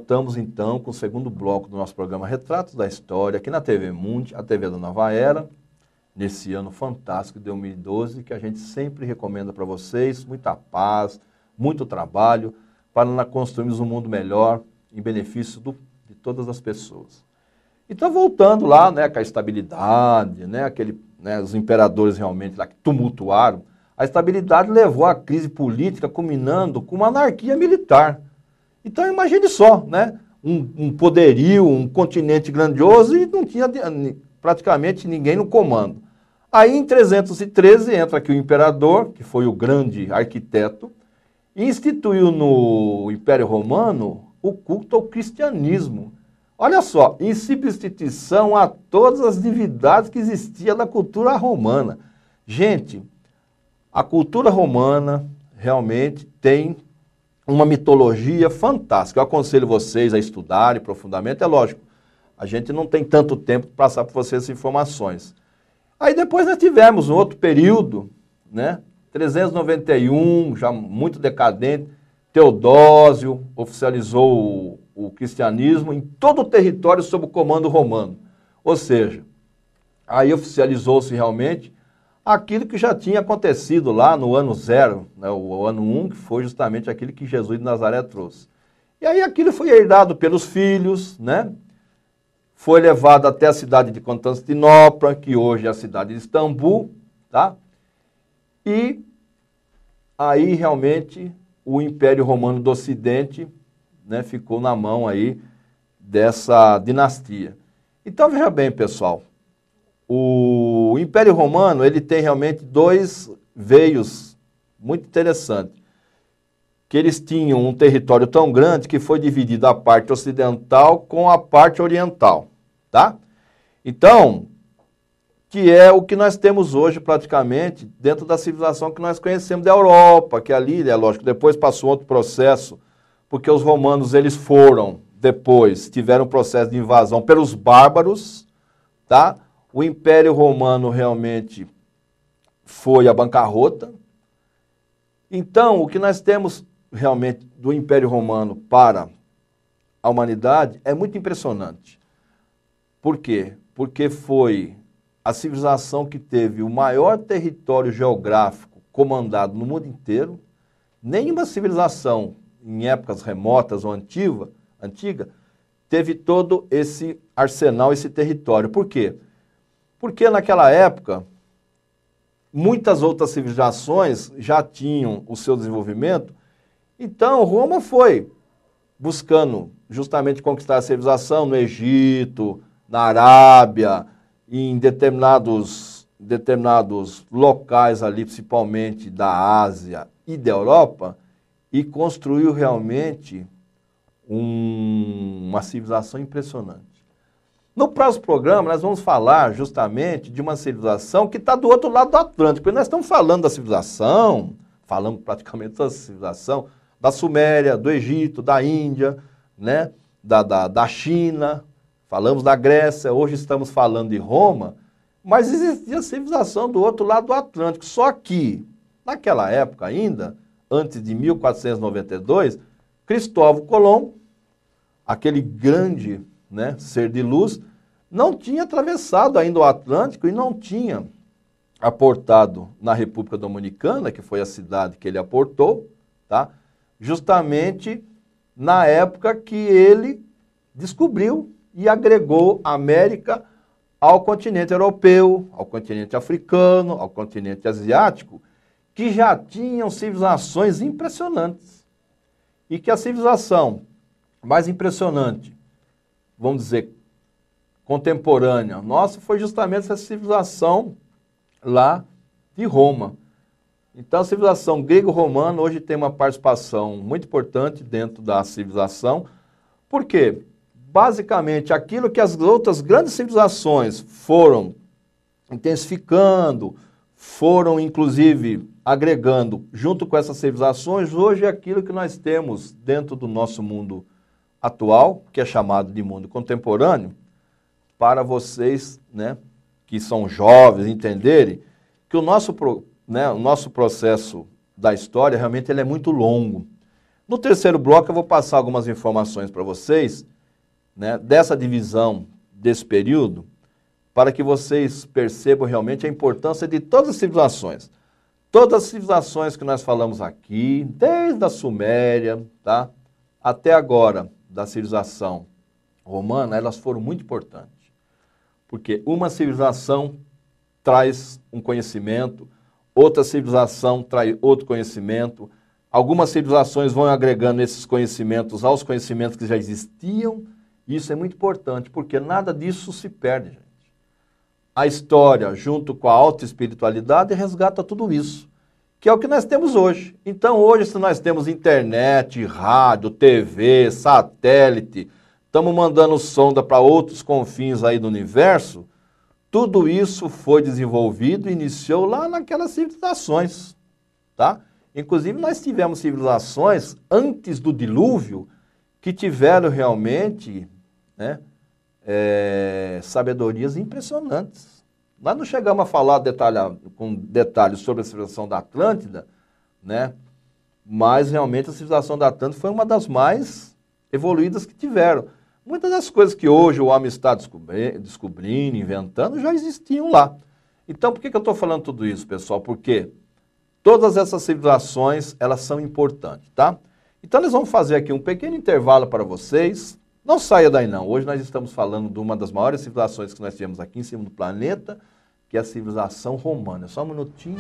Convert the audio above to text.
voltamos então com o segundo bloco do nosso programa Retratos da História, aqui na TV Mundi, a TV da Nova Era, nesse ano fantástico de 2012, que a gente sempre recomenda para vocês muita paz, muito trabalho, para construirmos um mundo melhor, em benefício de todas as pessoas. Então, voltando lá, né, com a estabilidade, né, os imperadores realmente lá que tumultuaram, a estabilidade levou à crise política, culminando com uma anarquia militar. Então, imagine só, né, um poderio, um continente grandioso e não tinha praticamente ninguém no comando. Aí, em 313, entra aqui o imperador, que foi o grande arquiteto, e instituiu no Império Romano o culto ao cristianismo. Olha só, em substituição a todas as divindades que existiam na cultura romana. Gente, a cultura romana realmente tem uma mitologia fantástica. Eu aconselho vocês a estudarem profundamente. É lógico, a gente não tem tanto tempo para passar para vocês essas informações. Aí depois nós tivemos um outro período, né? 391, já muito decadente, Teodósio oficializou o cristianismo em todo o território sob o comando romano. Ou seja, aí oficializou-se realmente aquilo que já tinha acontecido lá no ano 0, né, o ano 1, que foi justamente aquilo que Jesus de Nazaré trouxe. E aí aquilo foi herdado pelos filhos, né? Foi levado até a cidade de Constantinopla, que hoje é a cidade de Istambul, tá? E aí realmente o Império Romano do Ocidente, né, ficou na mão aí dessa dinastia. Então veja bem, pessoal, o Império Romano ele tem realmente dois veios muito interessantes, que eles tinham um território tão grande que foi dividido a parte ocidental com a parte oriental, tá? Então, que é o que nós temos hoje praticamente dentro da civilização que nós conhecemos da Europa, que ali, é lógico, depois passou outro processo, porque os romanos eles foram, depois, tiveram um processo de invasão pelos bárbaros, tá? O Império Romano realmente foi à bancarrota. Então, o que nós temos realmente do Império Romano para a humanidade é muito impressionante. Por quê? Porque foi a civilização que teve o maior território geográfico comandado no mundo inteiro. Nenhuma civilização, em épocas remotas ou antiga, teve todo esse arsenal, esse território. Por quê? Porque naquela época, muitas outras civilizações já tinham o seu desenvolvimento, então Roma foi buscando justamente conquistar a civilização no Egito, na Arábia, em determinados locais ali, principalmente da Ásia e da Europa, e construiu realmente uma civilização impressionante. No próximo programa, nós vamos falar justamente de uma civilização que está do outro lado do Atlântico. E nós estamos falando da civilização, falamos praticamente da civilização da Suméria, do Egito, da Índia, né? da China, falamos da Grécia, hoje estamos falando de Roma, mas existia civilização do outro lado do Atlântico. Só que, naquela época ainda, antes de 1492, Cristóvão Colombo, aquele grande, né, ser de luz, não tinha atravessado ainda o Atlântico e não tinha aportado na República Dominicana, que foi a cidade que ele aportou, tá? Justamente na época que ele descobriu e agregou a América ao continente europeu, ao continente africano, ao continente asiático, que já tinham civilizações impressionantes. E que a civilização mais impressionante, vamos dizer, contemporânea nossa, foi justamente essa civilização lá de Roma. Então, a civilização grego-romana hoje tem uma participação muito importante dentro da civilização. Por quê? Basicamente, aquilo que as outras grandes civilizações foram intensificando, foram, inclusive, agregando junto com essas civilizações, hoje é aquilo que nós temos dentro do nosso mundo atual, que é chamado de mundo contemporâneo, para vocês, né, que são jovens, entenderem que o nosso processo da história realmente ele é muito longo. No terceiro bloco eu vou passar algumas informações para vocês, né, dessa divisão desse período, para que vocês percebam realmente a importância de todas as civilizações. Todas as civilizações que nós falamos aqui, desde a Suméria, tá, até agora, da civilização romana, elas foram muito importantes. Porque uma civilização traz um conhecimento, outra civilização traz outro conhecimento, algumas civilizações vão agregando esses conhecimentos aos conhecimentos que já existiam. Isso é muito importante, porque nada disso se perde, gente. A história, junto com a alta espiritualidade, resgata tudo isso, que é o que nós temos hoje. Então, hoje, se nós temos internet, rádio, TV, satélite, estamos mandando sonda para outros confins aí do universo, tudo isso foi desenvolvido e iniciou lá naquelas civilizações, tá? Inclusive, nós tivemos civilizações antes do dilúvio que tiveram realmente, né, sabedorias impressionantes. Nós não chegamos a falar com detalhes sobre a civilização da Atlântida, né? Mas realmente a civilização da Atlântida foi uma das mais evoluídas que tiveram. Muitas das coisas que hoje o homem está descobrindo, inventando, já existiam lá. Então, por que eu estou falando tudo isso, pessoal? Porque todas essas civilizações, elas são importantes, tá? Então, nós vamos fazer aqui um pequeno intervalo para vocês. Não saia daí não. Hoje nós estamos falando de uma das maiores civilizações que nós tivemos aqui em cima do planeta, que é a civilização romana. Só um minutinho.